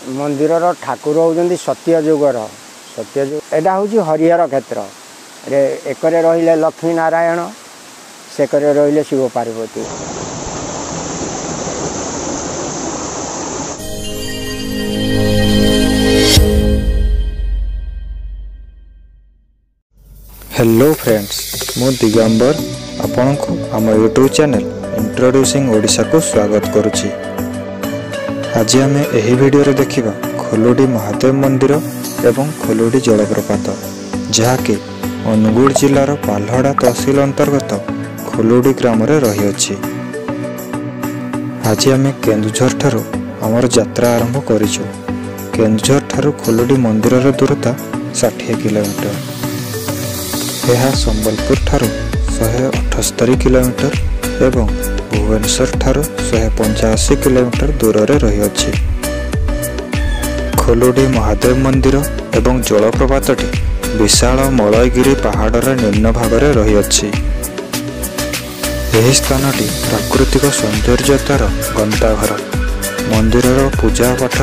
मंदिर ठाकुर होउजंदी सत्य जुगर एटा हूँ हरिहर क्षेत्र एकरे रहिले लक्ष्मी नारायण सेकरे रहिले शिव पार्वती। हेलो फ्रेंड्स, मु दिगंबर आपण को आम यूट्यूब चैनल इंट्रोड्यूसिंग ओडिशा को स्वागत करुछि। आज आम एही वीडियो रे देखिबा खुलुडी महादेव मंदिर एवं खुलुडी जलप्रपात जहाँकि अनुगुल जिलार पालहड़ा तहसील अंतर्गत खुलुडी ग्राम रे रही अछि। आज आम केन्दुझर ठारू आमर यात्रा आरंभ करिछु। केन्दुझर ठारू खुलुडी मंदिर रे दूरता 60 किलोमीटर। यह संबलपुर ठारू 178 किलोमीटर एवं भुवनेश्वर ठारू 185 किलोमीटर दूर रे रही अछि। खुलुडी महादेव मंदिर एवं जलप्रपातटी विशाल मलयगिरी पहाड़र निम्न भाग रे रही अछि। यह स्थानटी प्राकृतिक सौंदर्यतार गंताघर। मंदिरर पूजा पाठ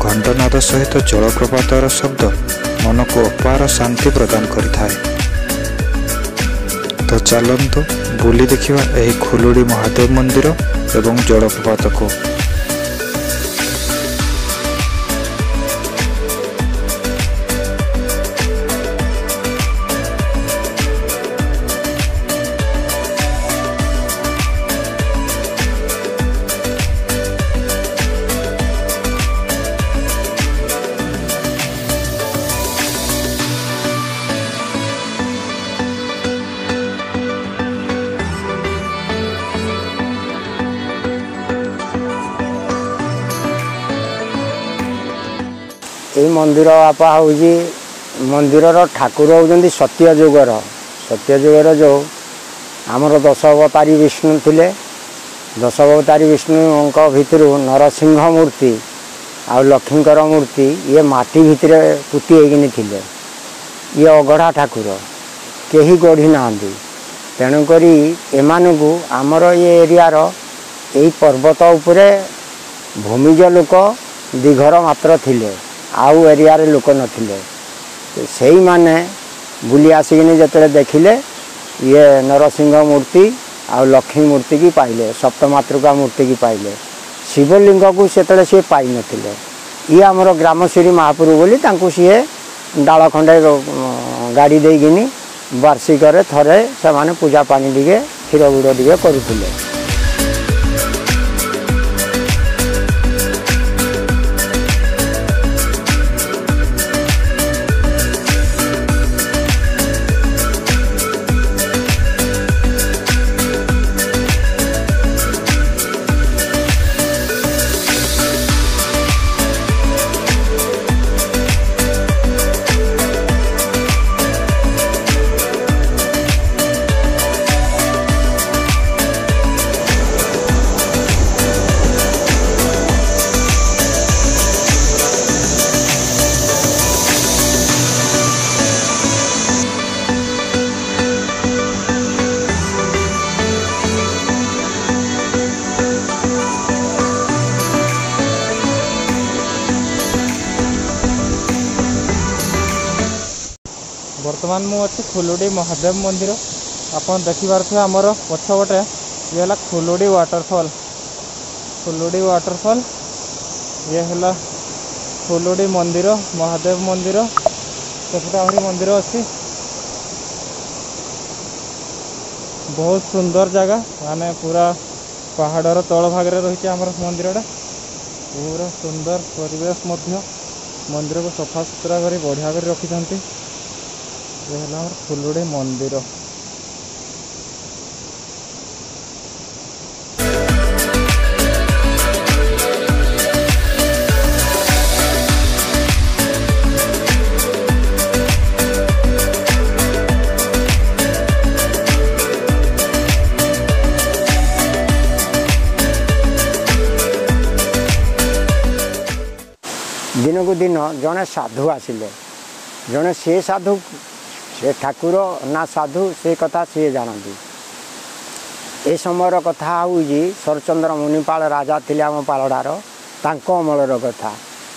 घंटनाद सहित जलप्रपातर शब्द मन को अपार शांति प्रदान करिथाए। तो चलंतु बुली देखिबा एही खुलुडी महादेव मंदिर एवं जलप्रपात को। ये मंदिर आपा हूँ मंदिर ठाकुर होउजंदी सत्य जुगर जो आमर 10 अवतारी विष्णु थिले। 10 अवतारी विष्णु भितर नरसिंह मूर्ति आ लक्ष्मीकर मूर्ति ये माटी भितर पुती होइकिनि थिले। ये अगढ़ा ठाकुर केही गढ़ी नांदी। तेणुकरी एमानकु आमर ये एरियार यही पर्वत उपरे भूमिज लोक दिघर मात्र थिले, आउ एरिया रे लोक नथिले। से माने बुली आसिकिनि जतले देखिले ये नरसिंह मूर्ति आ लक्ष्मी मूर्ति की पाइले, सप्तमातृका मूर्ति की पाइले। शिवलिंग को सेतले से पाइ नथिले। ये आमर ग्रामश्री महापुरु बोली तांकु सीए डाल खंडे गाड़ी देकिनि वार्षिक थरे से माने पूजा पानी दिगे क्षीर गुड़ दिगे करुथिले। वर्तमान मु अच्छी खुलुडी महादेव मंदिर आपन देखि पारथे। हमर पछपटे ये हला खुलुडी वाटरफॉल। खुलुडी वाटरफॉल ये हला खुलुडी मंदिर महादेव मंदिर। सेपटे आहुरी मंदिर अच्छी बहुत सुंदर जगह माने पूरा पहाड़र तल भाग रे रही हमर मंदिरटा। पूरा सुंदर परिवेश मध्य मंदिर को सफा सुतरा करी बढ़िया कर रखी। ये है खुलुडी मंदिर। दिन को दिन जड़े साधु आसिले। जड़े से साधु से ठाकुर ना साधु से कथा सी जानती। ए समय कथा हूँ शरचंद्र मुनिपाल राजा थे आम पालड़ार अमलर कथा।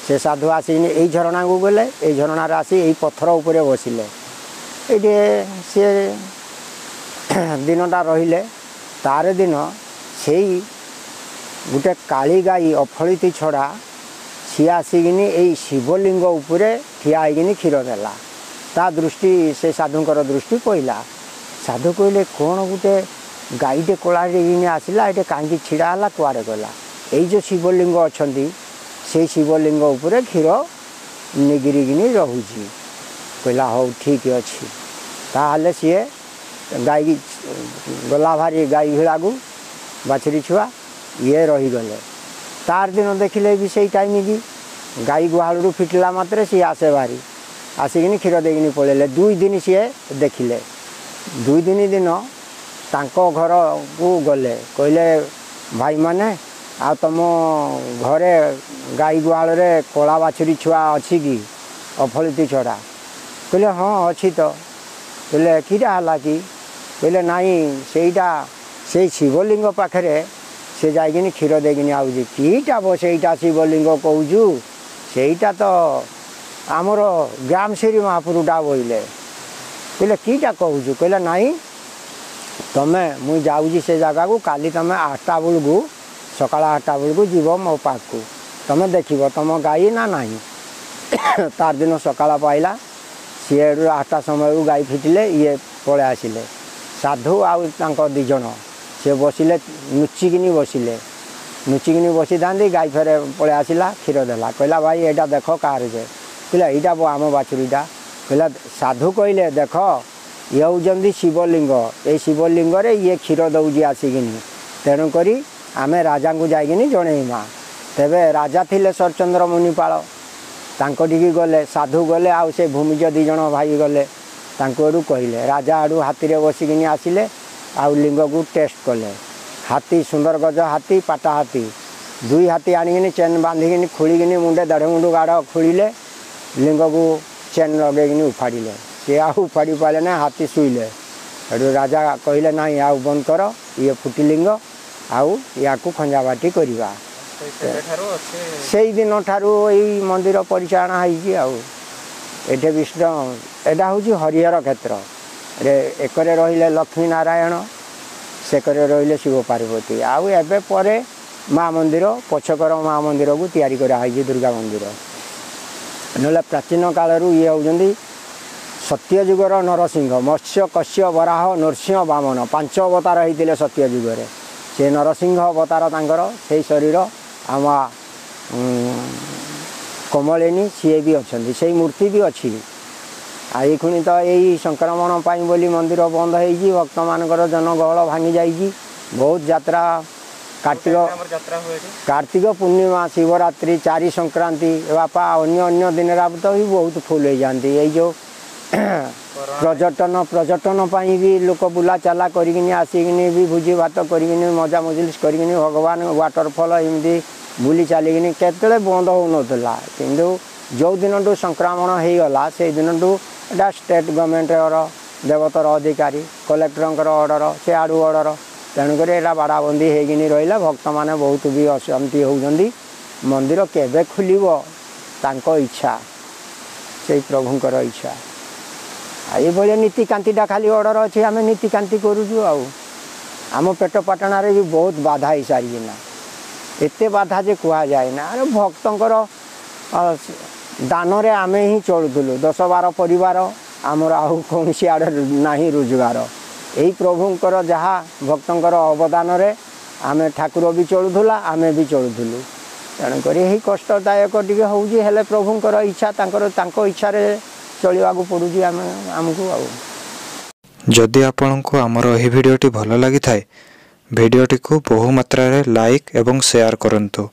से साधु आसिक यही झरणा को गले यही झरणार आसी यही पत्थर उपरे बसिले ये सी दिनटा रहिले तार दिन से गोटे काली गाई अफलित छड़ा सी आसिकिनी यही शिवलिंग उपरे ठिया होइकिनी क्षीर देला ता दृष्टि से साधुंकर दृष्टि पइला साधु कहले कौन गोटे गाईटे कलाटे आसला ये कहीं छिड़ा कुआड़े गला यही जो शिवलिंग अच्छा से शिवलिंग उपरे क्षीर निगिरिकिनी रोची कहला हो ठीक अच्छी ताहले सी गाई गला भारी गाई भिड़ा को बाछुरी छुआ ये रहीगले तार दिन देखिले भी से टाइम की गाई गुहालू फिटला मात्रे सी आसे भारी आसिकिनी क्षीर देकिनी पलैले 2 दिन सी देखिले 2 दिन तांको घर को गले कहले भाई माने आ तुम घरे गाई गुहाल रे कला बाछुरी छुआ अच्छी कि अफलित छड़ा कहले हाँ अच्छी तो कहले कीटा है कि कहले नाई सेटा से शिवलिंग पाखे से जाइकिनी क्षीर देकिनी आउजी कीटा बो सेटा शिवलिंग कहूँ सेटा तो आमर ग्रामश्री महापुरुटा बोले कहले कीटा कहूँ कहले नाई तमे मुई जाऊँगी से जगह को काली तमे 8टा बेलू सकाल 8टा बेलू जीव मो पाक को तमे देख तुम गाई ना नहीं तार दिन सकाल पाइला सी 8टा समय गाई फिटिले ये पलै आसिले साधु आउ दु जन सी बसिले नुचिकिनी बसी था गाई फेरे पलै आसला क्षीर देला कहला भाई एटा देख कार जे कहला यहाँ बो आम बाछुरीटा कहला साधु कहले देख ये हूँ शिवलिंग ये शिवलिंग रे ये क्षीर दौजी आसिकिनी तेणुक आम राजा को जाइकिनी जणेमा तेबे राजा थिले सरचंद्र मुनिपाल तांकोटिकी गले साधु गले आउ से भूमिज 2 जन भाई गले तांको कहले राजा आड़ू हाथी रे बसिकिनी आसिले आउ लिंग को टेस्ट कले हाथी सुंदर गज हाथी पाटा हाथी 2 हाथी आनिकिनी चेन बांधिकिनी खुलिकिनी मुंडे 1.5 मुंड गाड़ खुलिले लिंग को चेन लगेकिनी उफाड़िले सी आ उफाड़ी पारे ना हाथी शुइले राजा कहले ना आउ बंद कर ये फुटिलिंग आउ या खंजा बाटी करवा से दिन ठारू यही मंदिर परिचालना होटे विष्णु एटा हूँ हरिहर क्षेत्र एकरे रहिले लक्ष्मी नारायण सेकरे रहिले शिव पार्वती आउ एबे परे माँ मंदिर पछकर माँ मंदिर को तैयारी कराई दुर्गा मंदिर ना प्राचीन कालू ये हूँ सत्ययुगर नरसिंह मत्स्य कश्य वराह नरसिंह बामन 5 अवतार होते सत्ययुगर से नरसिंह अवतार तांकर से शरीर आम कमलिनी सी भी अच्छा से मूर्ति भी अच्छी आई खुणी तो यही संक्रमण बोली मंदिर बंद हो भक्त मानकर जनगहल भांगी जाइए बहुत यात्रा कार्तिक पूर्णिमा शिवरात्रि 4 संक्रांति बापा अन्य दिन तो भी बहुत फुल हो जाती यही जो पर्यटन भी लोक बुला चला करिकिनी आसिकिनी भी भोजी भात करिकिनी मजा मजलिस करिकिनी भगवान वाटरफॉल एमती बुली चलिकिनी केतले बंद हो नथला किंतु जो दिन संक्रमण हो गला से दिन एटा स्टेट गवर्नमेंट देवतर अधिकारी कलेक्टर ऑर्डर से आड़ू ऑर्डर तेणुक बाड़ाबंदी होगी रहा भक्त मैंने बहुत भी अशांति होती मंदिर केबे खुलिब तांको इच्छा से प्रभुंकर इच्छा ये नीतिकांतिटा खाली ऑर्डर अच्छे आम नीतिकांति करुचु आम पेट पाटना भी बहुत बाधा हो सारीना एते बाधा जे कह जाए ना अरे भक्तर दान रे आमे ही चलुलु 10-12 परिवार आमर आउ कौन आड़े ना रोजगार यही प्रभुंकर जहाँ भक्तर अवदान रे आमे ठाकुर भी चलुला आमे भी चलुलु तेणुक यही कष्टदायक टी हूँ प्रभुंकर इच्छा तांको इच्छा चलवा पड़ूँ आमको जदि आपंक आमर यह भिडियोटी भल लगी थाए भिडियोटी को बहु मात्रा रे लाइक एवं शेयर करंतु।